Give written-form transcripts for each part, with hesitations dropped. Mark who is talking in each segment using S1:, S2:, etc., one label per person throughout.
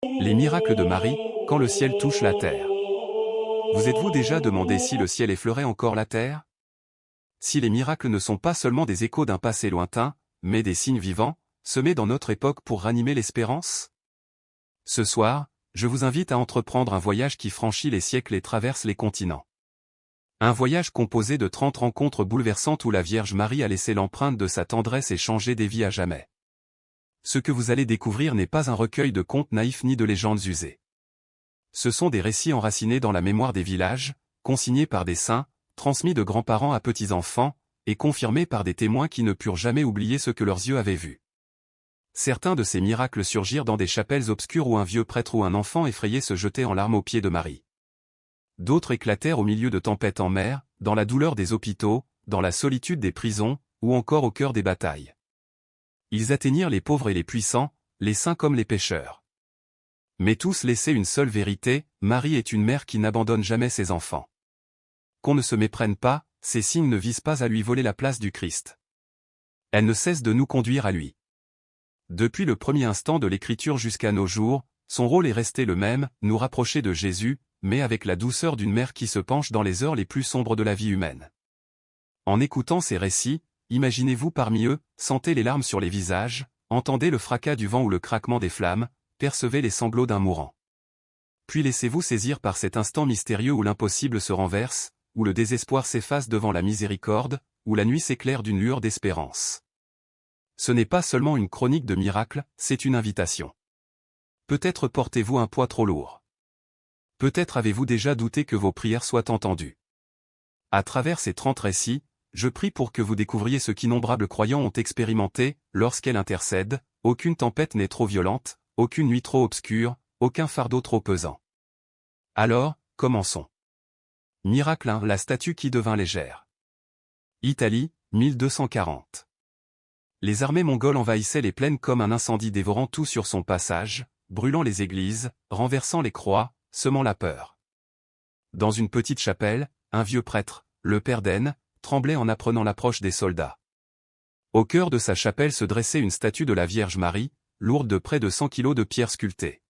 S1: Les miracles de Marie, quand le ciel touche la terre. Vous êtes-vous déjà demandé si le ciel effleurait encore la terre? Si les miracles ne sont pas seulement des échos d'un passé lointain, mais des signes vivants, semés dans notre époque pour ranimer l'espérance? Ce soir, je vous invite à entreprendre un voyage qui franchit les siècles et traverse les continents. Un voyage composé de 30 rencontres bouleversantes où la Vierge Marie a laissé l'empreinte de sa tendresse et changé des vies à jamais. Ce que vous allez découvrir n'est pas un recueil de contes naïfs ni de légendes usées. Ce sont des récits enracinés dans la mémoire des villages, consignés par des saints, transmis de grands-parents à petits-enfants, et confirmés par des témoins qui ne purent jamais oublier ce que leurs yeux avaient vu. Certains de ces miracles surgirent dans des chapelles obscures où un vieux prêtre ou un enfant effrayé se jetait en larmes aux pieds de Marie. D'autres éclatèrent au milieu de tempêtes en mer, dans la douleur des hôpitaux, dans la solitude des prisons, ou encore au cœur des batailles. Ils atteignirent les pauvres et les puissants, les saints comme les pécheurs. Mais tous laissaient une seule vérité, Marie est une mère qui n'abandonne jamais ses enfants. Qu'on ne se méprenne pas, ces signes ne visent pas à lui voler la place du Christ. Elle ne cesse de nous conduire à lui. Depuis le premier instant de l'Écriture jusqu'à nos jours, son rôle est resté le même, nous rapprocher de Jésus, mais avec la douceur d'une mère qui se penche dans les heures les plus sombres de la vie humaine. En écoutant ces récits, imaginez-vous parmi eux, sentez les larmes sur les visages, entendez le fracas du vent ou le craquement des flammes, percevez les sanglots d'un mourant. Puis laissez-vous saisir par cet instant mystérieux où l'impossible se renverse, où le désespoir s'efface devant la miséricorde, où la nuit s'éclaire d'une lueur d'espérance. Ce n'est pas seulement une chronique de miracles, c'est une invitation. Peut-être portez-vous un poids trop lourd. Peut-être avez-vous déjà douté que vos prières soient entendues. À travers ces 30 récits, je prie pour que vous découvriez ce qu'innombrables croyants ont expérimenté, lorsqu'elle intercède, aucune tempête n'est trop violente, aucune nuit trop obscure, aucun fardeau trop pesant. Alors, commençons. Miracle 1, la statue qui devint légère. Italie, 1240. Les armées mongoles envahissaient les plaines comme un incendie dévorant tout sur son passage, brûlant les églises, renversant les croix, semant la peur. Dans une petite chapelle, un vieux prêtre, le père d'Aine, tremblait en apprenant l'approche des soldats. Au cœur de sa chapelle se dressait une statue de la Vierge Marie, lourde de près de 100 kilos de pierre sculptée.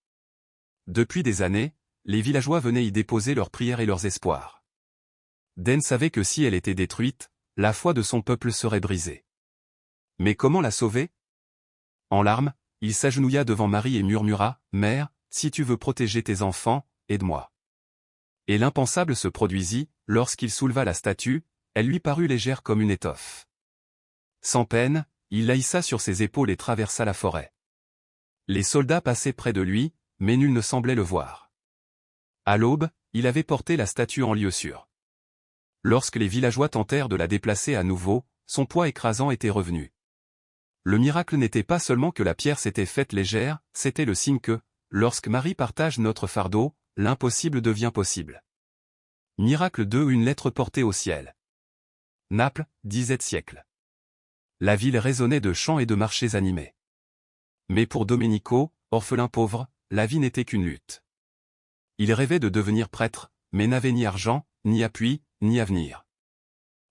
S1: Depuis des années, les villageois venaient y déposer leurs prières et leurs espoirs. d'Aine savait que si elle était détruite, la foi de son peuple serait brisée. Mais comment la sauver? En larmes, il s'agenouilla devant Marie et murmura, « Mère, si tu veux protéger tes enfants, aide-moi. » Et l'impensable se produisit, lorsqu'il souleva la statue, elle lui parut légère comme une étoffe. Sans peine, il la hissa sur ses épaules et traversa la forêt. Les soldats passaient près de lui, mais nul ne semblait le voir. À l'aube, il avait porté la statue en lieu sûr. Lorsque les villageois tentèrent de la déplacer à nouveau, son poids écrasant était revenu. Le miracle n'était pas seulement que la pierre s'était faite légère, c'était le signe que, lorsque Marie partage notre fardeau, l'impossible devient possible. Miracle 2, une lettre portée au ciel. Naples, 10e siècle. La ville résonnait de chants et de marchés animés. Mais pour Domenico, orphelin pauvre, la vie n'était qu'une lutte. Il rêvait de devenir prêtre, mais n'avait ni argent, ni appui, ni avenir.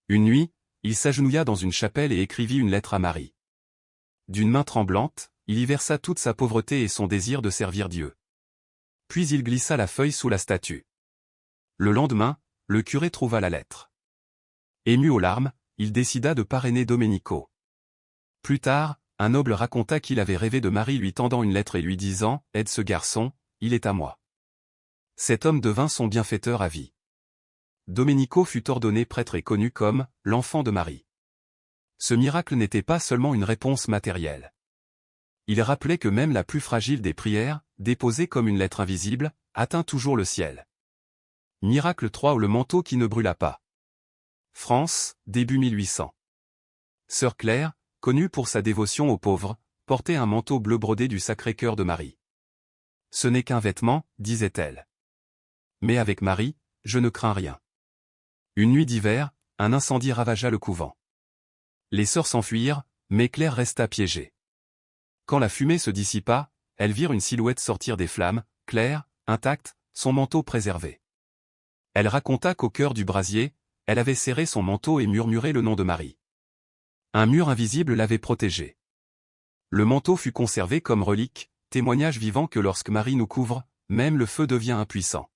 S1: Une nuit, il s'agenouilla dans une chapelle et écrivit une lettre à Marie. D'une main tremblante, il y versa toute sa pauvreté et son désir de servir Dieu. Puis il glissa la feuille sous la statue. Le lendemain, le curé trouva la lettre. Ému aux larmes, il décida de parrainer Domenico. Plus tard, un noble raconta qu'il avait rêvé de Marie lui tendant une lettre et lui disant « Aide ce garçon, il est à moi ». Cet homme devint son bienfaiteur à vie. Domenico fut ordonné prêtre et connu comme « l'enfant de Marie ». Ce miracle n'était pas seulement une réponse matérielle. Il rappelait que même la plus fragile des prières, déposée comme une lettre invisible, atteint toujours le ciel. Miracle 3, le manteau qui ne brûla pas. France, début 1800. Sœur Claire, connue pour sa dévotion aux pauvres, portait un manteau bleu brodé du Sacré-Cœur de Marie. « Ce n'est qu'un vêtement, disait-elle. Mais avec Marie, je ne crains rien. » Une nuit d'hiver, un incendie ravagea le couvent. Les sœurs s'enfuirent, mais Claire resta piégée. Quand la fumée se dissipa, elles virent une silhouette sortir des flammes, Claire, intacte, son manteau préservé. Elle raconta qu'au cœur du brasier, elle avait serré son manteau et murmuré le nom de Marie. Un mur invisible l'avait protégée. Le manteau fut conservé comme relique, témoignage vivant que lorsque Marie nous couvre, même le feu devient impuissant.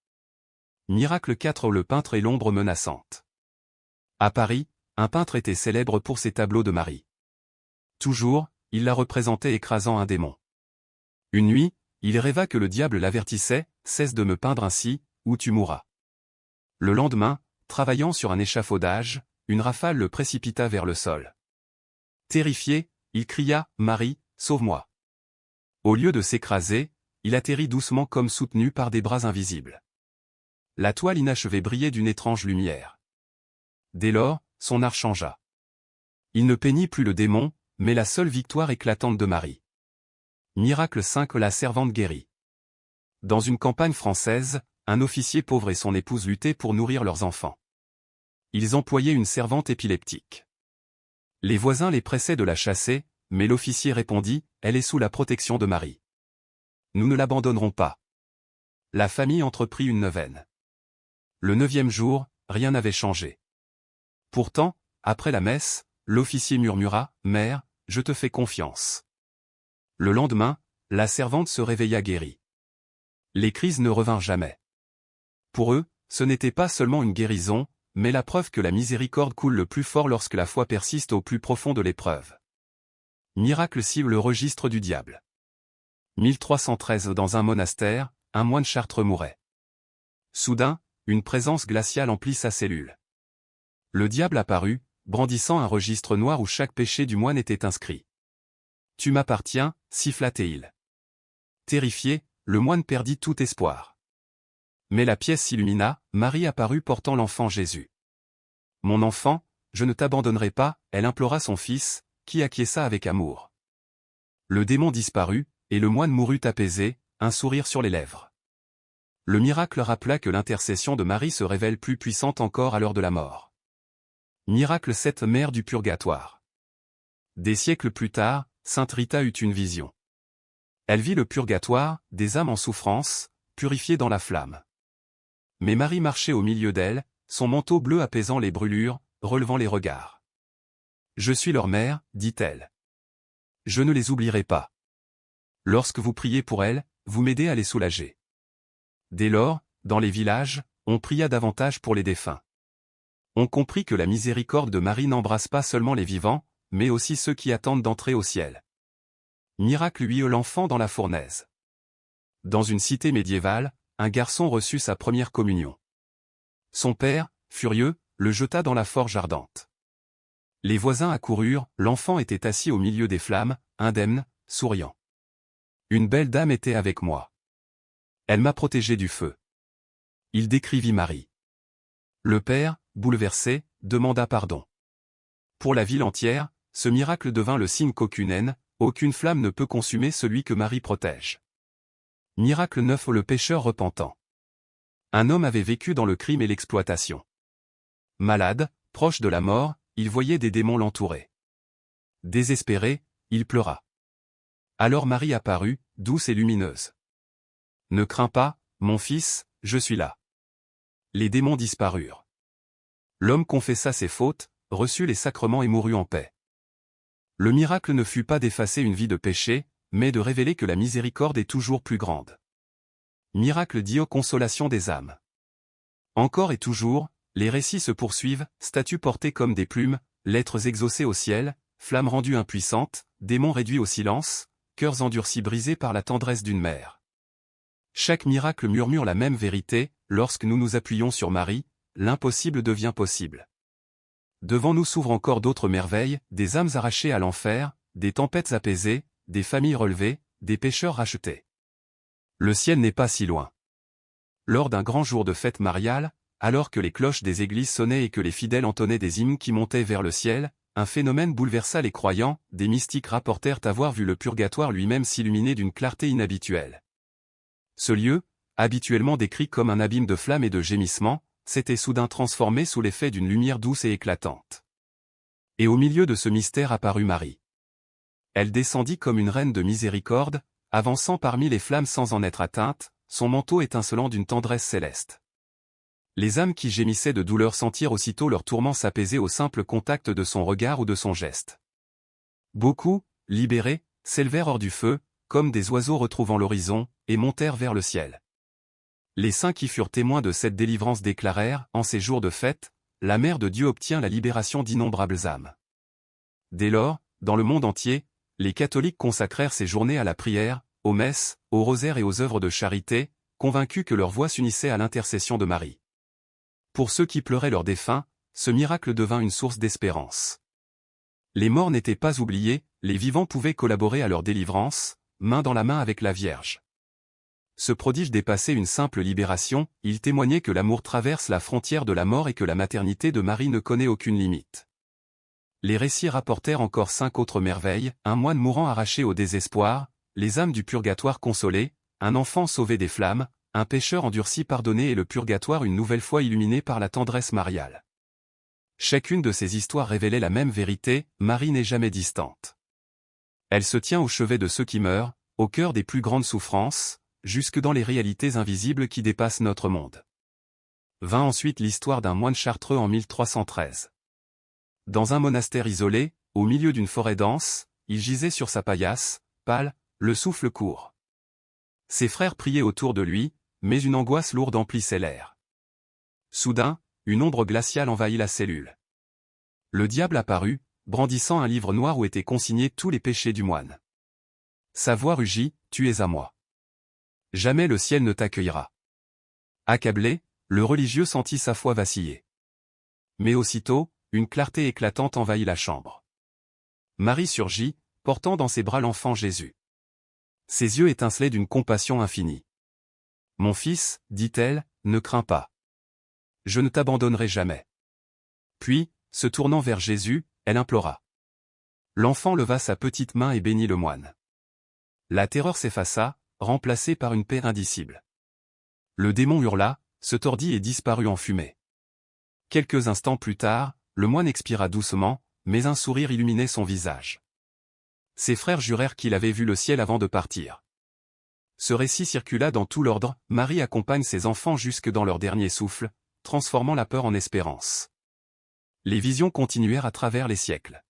S1: Miracle 4. Le peintre et l'ombre menaçante. À Paris, un peintre était célèbre pour ses tableaux de Marie. Toujours, il la représentait écrasant un démon. Une nuit, il rêva que le diable l'avertissait, « Cesse de me peindre ainsi, ou tu mourras ». Le lendemain, travaillant sur un échafaudage, une rafale le précipita vers le sol. Terrifié, il cria « Marie, sauve-moi ». Au lieu de s'écraser, il atterrit doucement comme soutenu par des bras invisibles. La toile inachevée brillait d'une étrange lumière. Dès lors, son art changea. Il ne peignit plus le démon, mais la seule victoire éclatante de Marie. Miracle 5. La servante guérie. Dans une campagne française, un officier pauvre et son épouse luttaient pour nourrir leurs enfants. Ils employaient une servante épileptique. Les voisins les pressaient de la chasser, mais l'officier répondit, « Elle est sous la protection de Marie. Nous ne l'abandonnerons pas. » La famille entreprit une neuvaine. Le 9e jour, rien n'avait changé. Pourtant, après la messe, l'officier murmura, « Mère, je te fais confiance. » Le lendemain, la servante se réveilla guérie. Les crises ne revinrent jamais. Pour eux, ce n'était pas seulement une guérison, mais la preuve que la miséricorde coule le plus fort lorsque la foi persiste au plus profond de l'épreuve. Miracle 6. Le registre du diable. 1313. Dans un monastère, un moine chartreux mourait. Soudain, une présence glaciale emplit sa cellule. Le diable apparut, brandissant un registre noir où chaque péché du moine était inscrit. « Tu m'appartiens » siffla-t-il. Terrifié, le moine perdit tout espoir. Mais la pièce s'illumina, Marie apparut portant l'enfant Jésus. « Mon enfant, je ne t'abandonnerai pas » elle implora son fils, qui acquiesça avec amour. Le démon disparut, et le moine mourut apaisé, un sourire sur les lèvres. Le miracle rappela que l'intercession de Marie se révèle plus puissante encore à l'heure de la mort. Miracle 7. Mère du purgatoire. Des siècles plus tard, sainte Rita eut une vision. Elle vit le purgatoire, des âmes en souffrance, purifiées dans la flamme. Mais Marie marchait au milieu d'elles, son manteau bleu apaisant les brûlures, relevant les regards. « Je suis leur mère, dit-elle. Je ne les oublierai pas. Lorsque vous priez pour elles, vous m'aidez à les soulager. » Dès lors, dans les villages, on pria davantage pour les défunts. On comprit que la miséricorde de Marie n'embrasse pas seulement les vivants, mais aussi ceux qui attendent d'entrer au ciel. Miracle 8. L'enfant dans la fournaise. Dans une cité médiévale, un garçon reçut sa première communion. Son père, furieux, le jeta dans la forge ardente. Les voisins accoururent, l'enfant était assis au milieu des flammes, indemne, souriant. « Une belle dame était avec moi. Elle m'a protégé du feu. » Il décrivit Marie. Le père, bouleversé, demanda pardon. Pour la ville entière, ce miracle devint le signe qu'aucune haine, aucune flamme ne peut consumer celui que Marie protège. Miracle 9. Le pécheur repentant. Un homme avait vécu dans le crime et l'exploitation. Malade, proche de la mort, il voyait des démons l'entourer. Désespéré, il pleura. Alors Marie apparut, douce et lumineuse. « Ne crains pas, mon fils, je suis là. » Les démons disparurent. L'homme confessa ses fautes, reçut les sacrements et mourut en paix. Le miracle ne fut pas d'effacer une vie de péché, mais de révéler que la miséricorde est toujours plus grande. Miracle 10. Consolation des âmes. Encore et toujours, les récits se poursuivent, statues portées comme des plumes, lettres exaucées au ciel, flammes rendues impuissantes, démons réduits au silence, cœurs endurcis brisés par la tendresse d'une mère. Chaque miracle murmure la même vérité, lorsque nous nous appuyons sur Marie, l'impossible devient possible. Devant nous s'ouvrent encore d'autres merveilles, des âmes arrachées à l'enfer, des tempêtes apaisées, des familles relevées, des pécheurs rachetés. Le ciel n'est pas si loin. Lors d'un grand jour de fête mariale, alors que les cloches des églises sonnaient et que les fidèles entonnaient des hymnes qui montaient vers le ciel, un phénomène bouleversa les croyants, des mystiques rapportèrent avoir vu le purgatoire lui-même s'illuminer d'une clarté inhabituelle. Ce lieu, habituellement décrit comme un abîme de flammes et de gémissements, s'était soudain transformé sous l'effet d'une lumière douce et éclatante. Et au milieu de ce mystère apparut Marie. Elle descendit comme une reine de miséricorde, avançant parmi les flammes sans en être atteinte, son manteau étincelant d'une tendresse céleste. Les âmes qui gémissaient de douleur sentirent aussitôt leur tourment s'apaiser au simple contact de son regard ou de son geste. Beaucoup, libérés, s'élevèrent hors du feu, comme des oiseaux retrouvant l'horizon, et montèrent vers le ciel. Les saints qui furent témoins de cette délivrance déclarèrent, en ces jours de fête, la Mère de Dieu obtient la libération d'innombrables âmes. Dès lors, dans le monde entier, les catholiques consacrèrent ces journées à la prière, aux messes, au rosaire et aux œuvres de charité, convaincus que leur voix s'unissait à l'intercession de Marie. Pour ceux qui pleuraient leurs défunts, ce miracle devint une source d'espérance. Les morts n'étaient pas oubliés, les vivants pouvaient collaborer à leur délivrance, main dans la main avec la Vierge. Ce prodige dépassait une simple libération, il témoignait que l'amour traverse la frontière de la mort et que la maternité de Marie ne connaît aucune limite. Les récits rapportèrent encore 5 autres merveilles, un moine mourant arraché au désespoir, les âmes du purgatoire consolées, un enfant sauvé des flammes, un pécheur endurci pardonné et le purgatoire une nouvelle fois illuminé par la tendresse mariale. Chacune de ces histoires révélait la même vérité, Marie n'est jamais distante. Elle se tient au chevet de ceux qui meurent, au cœur des plus grandes souffrances, jusque dans les réalités invisibles qui dépassent notre monde. Vint ensuite l'histoire d'un moine chartreux en 1313. Dans un monastère isolé, au milieu d'une forêt dense, il gisait sur sa paillasse, pâle, le souffle court. Ses frères priaient autour de lui, mais une angoisse lourde emplissait l'air. Soudain, une ombre glaciale envahit la cellule. Le diable apparut, brandissant un livre noir où étaient consignés tous les péchés du moine. Sa voix rugit, « Tu es à moi. Jamais le ciel ne t'accueillera. » Accablé, le religieux sentit sa foi vaciller. Mais aussitôt, une clarté éclatante envahit la chambre. Marie surgit, portant dans ses bras l'enfant Jésus. Ses yeux étincelaient d'une compassion infinie. « Mon fils, dit-elle, ne crains pas. Je ne t'abandonnerai jamais. » Puis, se tournant vers Jésus, elle implora. L'enfant leva sa petite main et bénit le moine. La terreur s'effaça, remplacée par une paix indicible. Le démon hurla, se tordit et disparut en fumée. Quelques instants plus tard, le moine expira doucement, mais un sourire illuminait son visage. Ses frères jurèrent qu'il avait vu le ciel avant de partir. Ce récit circula dans tout l'ordre, Marie accompagne ses enfants jusque dans leur dernier souffle, transformant la peur en espérance. Les visions continuèrent à travers les siècles.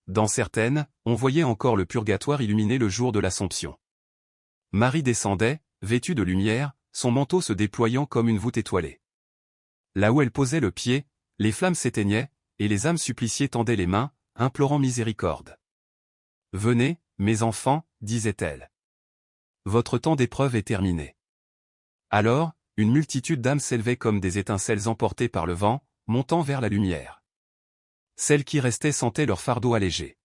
S1: Dans certaines, on voyait encore le purgatoire illuminé le jour de l'Assomption. Marie descendait, vêtue de lumière, son manteau se déployant comme une voûte étoilée. Là où elle posait le pied, les flammes s'éteignaient, et les âmes suppliciées tendaient les mains, implorant miséricorde. « Venez, mes enfants, disait-elle. Votre temps d'épreuve est terminé. » Alors, une multitude d'âmes s'élevait comme des étincelles emportées par le vent, montant vers la lumière. Celles qui restaient sentaient leur fardeau allégé.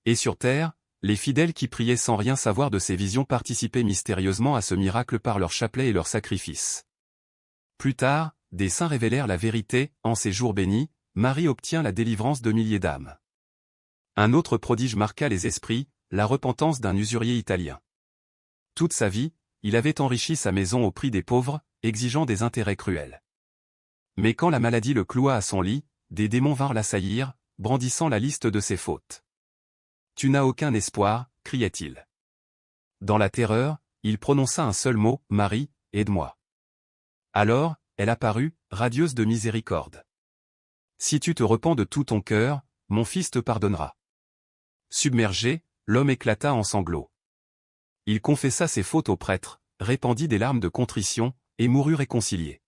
S1: Et sur terre, les fidèles qui priaient sans rien savoir de ces visions participaient mystérieusement à ce miracle par leur chapelet et leurs sacrifices. Plus tard, des saints révélèrent la vérité, en ces jours bénis, Marie obtient la délivrance de milliers d'âmes. Un autre prodige marqua les esprits, la repentance d'un usurier italien. Toute sa vie, il avait enrichi sa maison au prix des pauvres, exigeant des intérêts cruels. Mais quand la maladie le cloua à son lit, des démons vinrent l'assaillir, brandissant la liste de ses fautes. « Tu n'as aucun espoir, criait-il. Dans la terreur, il prononça un seul mot, « Marie, aide-moi. » Alors, elle apparut, radieuse de miséricorde. « Si tu te repens de tout ton cœur, mon fils te pardonnera. » Submergé, l'homme éclata en sanglots. Il confessa ses fautes au prêtre, répandit des larmes de contrition, et mourut réconcilié.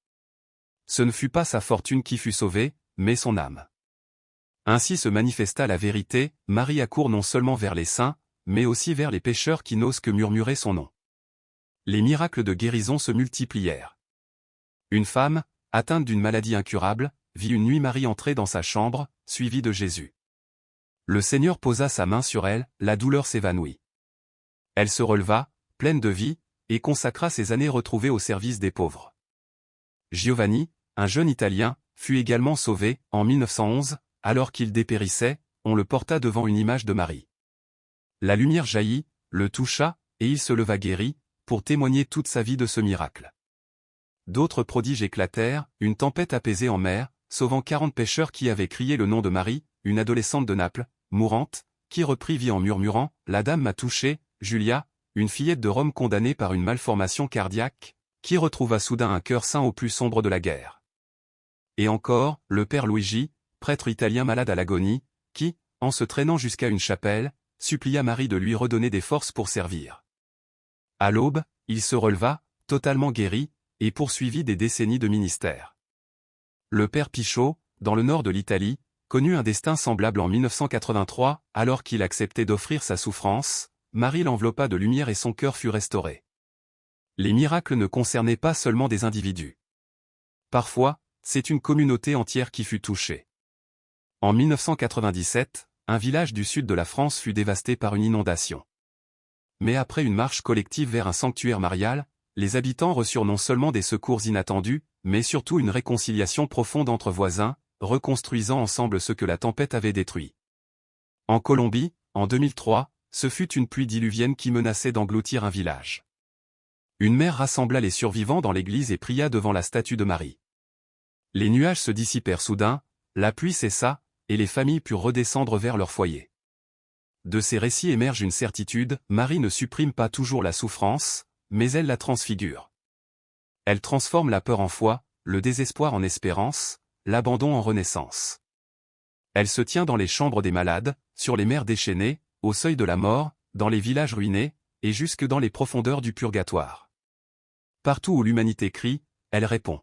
S1: Ce ne fut pas sa fortune qui fut sauvée, mais son âme. Ainsi se manifesta la vérité, Marie accourt non seulement vers les saints, mais aussi vers les pécheurs qui n'osent que murmurer son nom. Les miracles de guérison se multiplièrent. Une femme, atteinte d'une maladie incurable, vit une nuit Marie entrer dans sa chambre, suivie de Jésus. Le Seigneur posa sa main sur elle, la douleur s'évanouit. Elle se releva, pleine de vie, et consacra ses années retrouvées au service des pauvres. Giovanni, un jeune Italien, fut également sauvé, en 1911, alors qu'il dépérissait, on le porta devant une image de Marie. La lumière jaillit, le toucha, et il se leva guéri, pour témoigner toute sa vie de ce miracle. D'autres prodiges éclatèrent, une tempête apaisée en mer, sauvant 40 pêcheurs qui avaient crié le nom de Marie, une adolescente de Naples, mourante, qui reprit vie en murmurant « La dame m'a touché », Julia, une fillette de Rome condamnée par une malformation cardiaque, qui retrouva soudain un cœur saint au plus sombre de la guerre. Et encore, le père Luigi, prêtre italien malade à l'agonie, qui, en se traînant jusqu'à une chapelle, supplia Marie de lui redonner des forces pour servir. À l'aube, il se releva, totalement guéri, et poursuivit des décennies de ministère. Le père Pichot, dans le nord de l'Italie, connut un destin semblable en 1983, alors qu'il acceptait d'offrir sa souffrance, Marie l'enveloppa de lumière et son cœur fut restauré. Les miracles ne concernaient pas seulement des individus. Parfois, c'est une communauté entière qui fut touchée. En 1997, un village du sud de la France fut dévasté par une inondation. Mais après une marche collective vers un sanctuaire marial, les habitants reçurent non seulement des secours inattendus, mais surtout une réconciliation profonde entre voisins, reconstruisant ensemble ce que la tempête avait détruit. En Colombie, en 2003, ce fut une pluie diluvienne qui menaçait d'engloutir un village. Une mère rassembla les survivants dans l'église et pria devant la statue de Marie. Les nuages se dissipèrent soudain, la pluie cessa, et les familles purent redescendre vers leur foyer. De ces récits émerge une certitude, Marie ne supprime pas toujours la souffrance, mais elle la transfigure. Elle transforme la peur en foi, le désespoir en espérance, l'abandon en renaissance. Elle se tient dans les chambres des malades, sur les mers déchaînées, au seuil de la mort, dans les villages ruinés, et jusque dans les profondeurs du purgatoire. Partout où l'humanité crie, elle répond.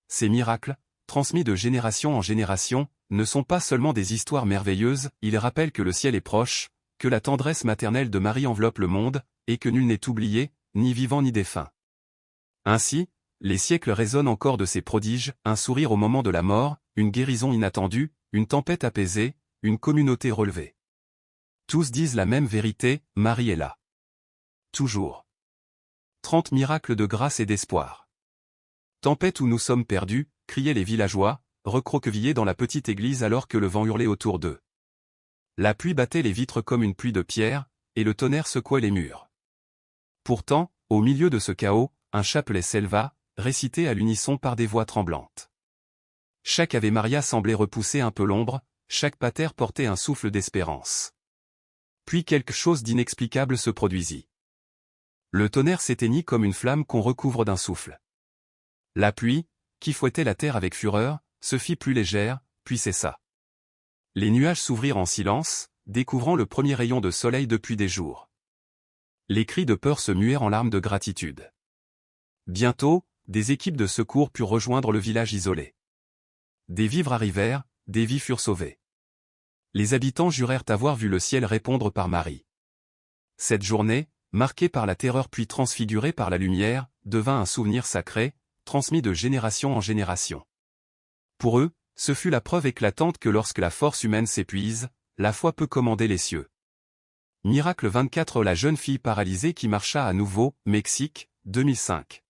S1: Ces miracles, transmis de génération en génération, ne sont pas seulement des histoires merveilleuses, ils rappellent que le ciel est proche, que la tendresse maternelle de Marie enveloppe le monde, et que nul n'est oublié, ni vivant ni défunt. Ainsi, les siècles résonnent encore de ces prodiges, un sourire au moment de la mort, une guérison inattendue, une tempête apaisée, une communauté relevée. Tous disent la même vérité, Marie est là. Toujours. 30 miracles de grâce et d'espoir. Tempête où nous sommes perdus, criaient les villageois, recroquevillés dans la petite église alors que le vent hurlait autour d'eux. La pluie battait les vitres comme une pluie de pierre, et le tonnerre secouait les murs. Pourtant, au milieu de ce chaos, un chapelet s'éleva, récité à l'unisson par des voix tremblantes. Chaque Ave Maria semblait repousser un peu l'ombre, chaque pater portait un souffle d'espérance. Puis quelque chose d'inexplicable se produisit. Le tonnerre s'éteignit comme une flamme qu'on recouvre d'un souffle. La pluie, qui fouettait la terre avec fureur, se fit plus légère, puis cessa. Les nuages s'ouvrirent en silence, découvrant le premier rayon de soleil depuis des jours. Les cris de peur se muèrent en larmes de gratitude. Bientôt, des équipes de secours purent rejoindre le village isolé. Des vivres arrivèrent, des vies furent sauvées. Les habitants jurèrent avoir vu le ciel répondre par Marie. Cette journée, marquée par la terreur puis transfigurée par la lumière, devint un souvenir sacré, transmis de génération en génération. Pour eux, ce fut la preuve éclatante que lorsque la force humaine s'épuise, la foi peut commander les cieux. Miracle 24. La jeune fille paralysée qui marcha à nouveau, Mexique, 2005.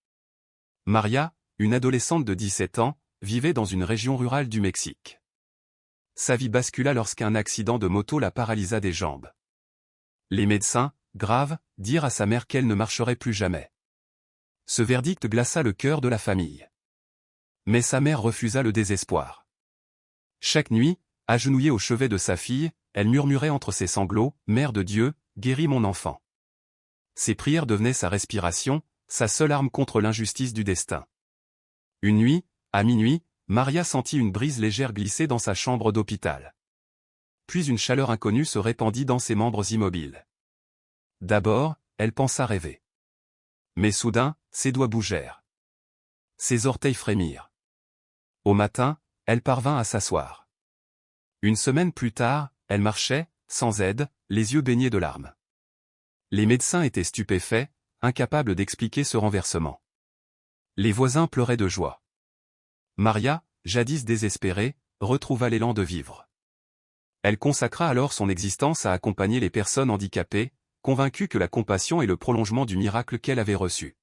S1: Maria, une adolescente de 17 ans, vivait dans une région rurale du Mexique. Sa vie bascula lorsqu'un accident de moto la paralysa des jambes. Les médecins, graves, dirent à sa mère qu'elle ne marcherait plus jamais. Ce verdict glaça le cœur de la famille. Mais sa mère refusa le désespoir. Chaque nuit, agenouillée au chevet de sa fille, elle murmurait entre ses sanglots, « Mère de Dieu, guéris mon enfant ». Ses prières devenaient sa respiration, sa seule arme contre l'injustice du destin. Une nuit, à minuit, Maria sentit une brise légère glisser dans sa chambre d'hôpital. Puis une chaleur inconnue se répandit dans ses membres immobiles. D'abord, elle pensa rêver. Mais soudain, ses doigts bougèrent. Ses orteils frémirent. Au matin, elle parvint à s'asseoir. Une semaine plus tard, elle marchait, sans aide, les yeux baignés de larmes. Les médecins étaient stupéfaits, incapables d'expliquer ce renversement. Les voisins pleuraient de joie. Maria, jadis désespérée, retrouva l'élan de vivre. Elle consacra alors son existence à accompagner les personnes handicapées, convaincue que la compassion est le prolongement du miracle qu'elle avait reçu.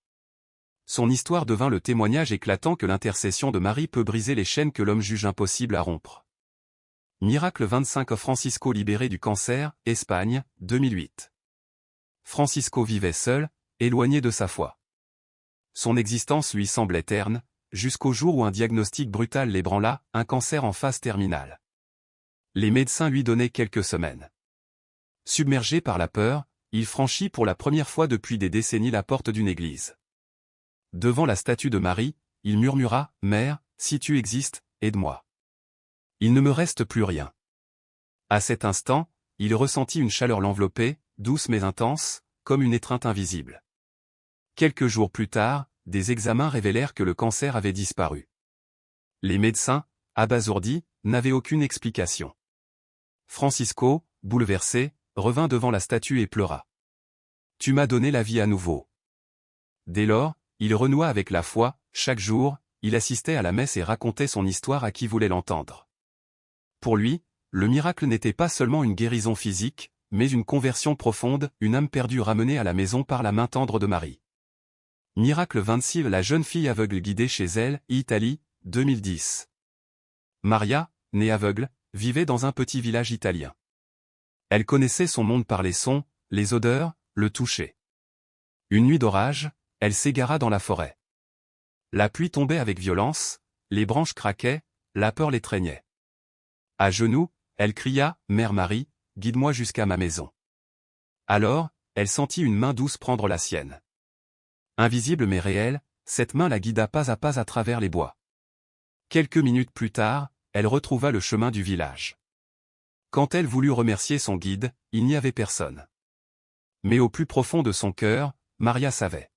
S1: Son histoire devint le témoignage éclatant que l'intercession de Marie peut briser les chaînes que l'homme juge impossibles à rompre. Miracle 25. Francisco libéré du cancer, Espagne, 2008. Francisco vivait seul, éloigné de sa foi. Son existence lui semblait terne, jusqu'au jour où un diagnostic brutal l'ébranla, un cancer en phase terminale. Les médecins lui donnaient quelques semaines. Submergé par la peur, il franchit pour la première fois depuis des décennies la porte d'une église. Devant la statue de Marie, il murmura, « Mère, si tu existes, aide-moi. Il ne me reste plus rien. » À cet instant, il ressentit une chaleur l'envelopper, douce mais intense, comme une étreinte invisible. Quelques jours plus tard, des examens révélèrent que le cancer avait disparu. Les médecins, abasourdis, n'avaient aucune explication. Francisco, bouleversé, revint devant la statue et pleura. « Tu m'as donné la vie à nouveau. » Dès lors, il renoua avec la foi, chaque jour, il assistait à la messe et racontait son histoire à qui voulait l'entendre. Pour lui, le miracle n'était pas seulement une guérison physique, mais une conversion profonde, une âme perdue ramenée à la maison par la main tendre de Marie. Miracle 26. La jeune fille aveugle guidée chez elle, Italie, 2010. Maria, née aveugle, vivait dans un petit village italien. Elle connaissait son monde par les sons, les odeurs, le toucher. Une nuit d'orage, elle s'égara dans la forêt. La pluie tombait avec violence, les branches craquaient, la peur l'étreignait. À genoux, elle cria, « Mère Marie, guide-moi jusqu'à ma maison. » Alors, elle sentit une main douce prendre la sienne. Invisible mais réelle, cette main la guida pas à travers les bois. Quelques minutes plus tard, elle retrouva le chemin du village. Quand elle voulut remercier son guide, il n'y avait personne. Mais au plus profond de son cœur, Maria savait.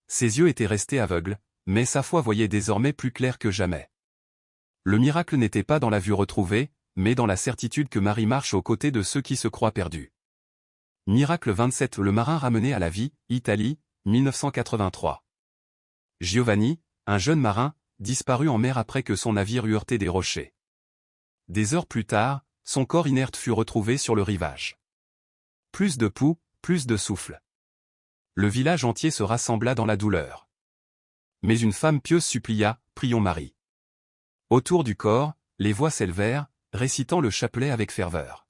S1: Ses yeux étaient restés aveugles, mais sa foi voyait désormais plus clair que jamais. Le miracle n'était pas dans la vue retrouvée, mais dans la certitude que Marie marche aux côtés de ceux qui se croient perdus. Miracle 27. Le marin ramené à la vie, Italie, 1983. Giovanni, un jeune marin, disparut en mer après que son navire eut heurté des rochers. Des heures plus tard, son corps inerte fut retrouvé sur le rivage. Plus de poux, plus de souffle. Le village entier se rassembla dans la douleur. Mais une femme pieuse supplia, « Prions Marie. » Autour du corps, les voix s'élevèrent, récitant le chapelet avec ferveur.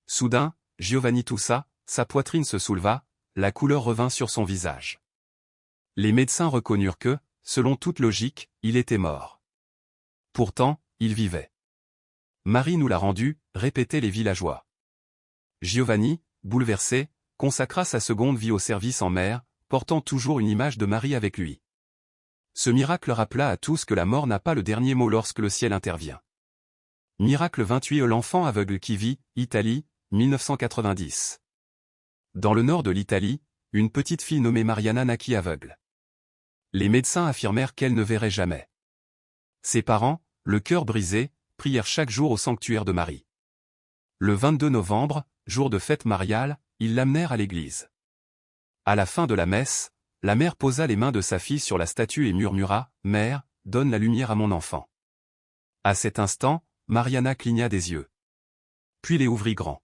S1: Soudain, Giovanni toussa, sa poitrine se souleva, la couleur revint sur son visage. Les médecins reconnurent que, selon toute logique, il était mort. Pourtant, il vivait. Marie nous l'a rendu, répétaient les villageois. Giovanni, bouleversé, consacra sa seconde vie au service en mer, portant toujours une image de Marie avec lui. Ce miracle rappela à tous que la mort n'a pas le dernier mot lorsque le ciel intervient. Miracle 28. L'enfant aveugle qui vit, Italie, 1990. Dans le nord de l'Italie, une petite fille nommée Mariana naquit aveugle. Les médecins affirmèrent qu'elle ne verrait jamais. Ses parents, le cœur brisé, prièrent chaque jour au sanctuaire de Marie. Le 22 novembre, jour de fête mariale, ils l'amenèrent à l'église. À la fin de la messe, la mère posa les mains de sa fille sur la statue et murmura, « Mère, donne la lumière à mon enfant. » À cet instant, Mariana cligna des yeux. Puis les ouvrit grands.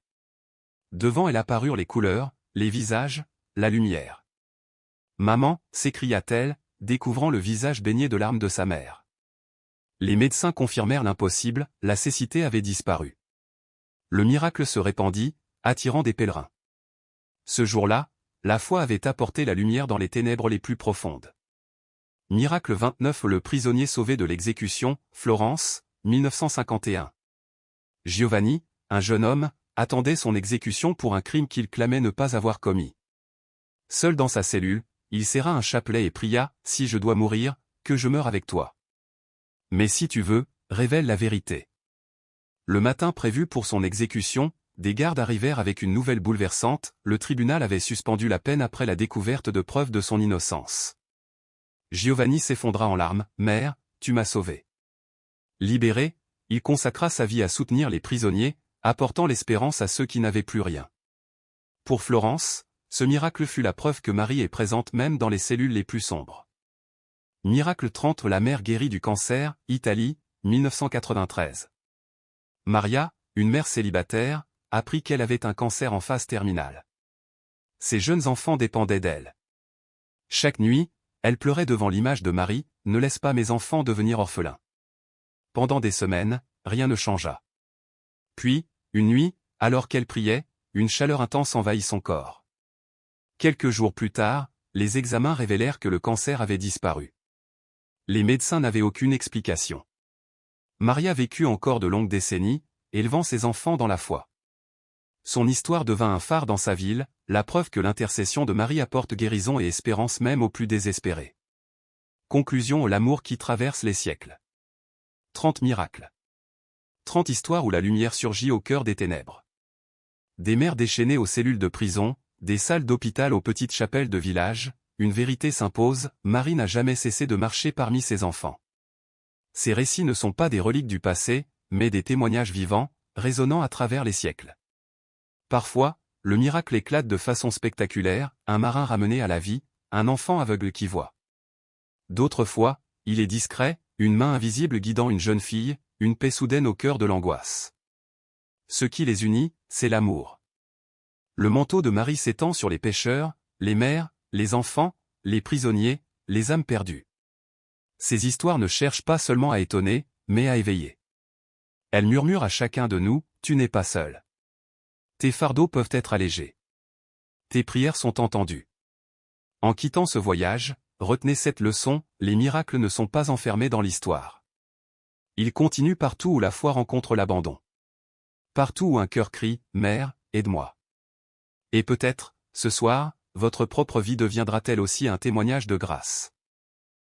S1: Devant elle apparurent les couleurs, les visages, la lumière. « Maman » s'écria-t-elle, découvrant le visage baigné de larmes de sa mère. Les médecins confirmèrent l'impossible, la cécité avait disparu. Le miracle se répandit, attirant des pèlerins. Ce jour-là, la foi avait apporté la lumière dans les ténèbres les plus profondes. Miracle 29. Le prisonnier sauvé de l'exécution, Florence, 1951. Giovanni, un jeune homme, attendait son exécution pour un crime qu'il clamait ne pas avoir commis. Seul dans sa cellule, il serra un chapelet et pria, « Si je dois mourir, que je meure avec toi. Mais si tu veux, révèle la vérité. » Le matin prévu pour son exécution, des gardes arrivèrent avec une nouvelle bouleversante, le tribunal avait suspendu la peine après la découverte de preuves de son innocence. Giovanni s'effondra en larmes, « Mère, tu m'as sauvé. » Libéré, il consacra sa vie à soutenir les prisonniers, apportant l'espérance à ceux qui n'avaient plus rien. Pour Florence, ce miracle fut la preuve que Marie est présente même dans les cellules les plus sombres. Miracle 30. La mère guérie du cancer, Italie, 1993. Maria, une mère célibataire, apprit qu'elle avait un cancer en phase terminale. Ses jeunes enfants dépendaient d'elle. Chaque nuit, elle pleurait devant l'image de Marie, « Ne laisse pas mes enfants devenir orphelins. » Pendant des semaines, rien ne changea. Puis, une nuit, alors qu'elle priait, une chaleur intense envahit son corps. Quelques jours plus tard, les examens révélèrent que le cancer avait disparu. Les médecins n'avaient aucune explication. Maria vécut encore de longues décennies, élevant ses enfants dans la foi. Son histoire devint un phare dans sa ville, la preuve que l'intercession de Marie apporte guérison et espérance même aux plus désespérés. Conclusion. L'amour qui traverse les siècles. 30 miracles. 30 histoires où la lumière surgit au cœur des ténèbres. Des mères déchaînées aux cellules de prison, des salles d'hôpital aux petites chapelles de village, une vérité s'impose, Marie n'a jamais cessé de marcher parmi ses enfants. Ces récits ne sont pas des reliques du passé, mais des témoignages vivants, résonnant à travers les siècles. Parfois, le miracle éclate de façon spectaculaire, un marin ramené à la vie, un enfant aveugle qui voit. D'autres fois, il est discret, une main invisible guidant une jeune fille, une paix soudaine au cœur de l'angoisse. Ce qui les unit, c'est l'amour. Le manteau de Marie s'étend sur les pêcheurs, les mères, les enfants, les prisonniers, les âmes perdues. Ces histoires ne cherchent pas seulement à étonner, mais à éveiller. Elles murmurent à chacun de nous, tu n'es pas seul. Tes fardeaux peuvent être allégés. Tes prières sont entendues. En quittant ce voyage, retenez cette leçon, les miracles ne sont pas enfermés dans l'histoire. Ils continuent partout où la foi rencontre l'abandon. Partout où un cœur crie, Mère, aide-moi. Et peut-être, ce soir, votre propre vie deviendra-t-elle aussi un témoignage de grâce.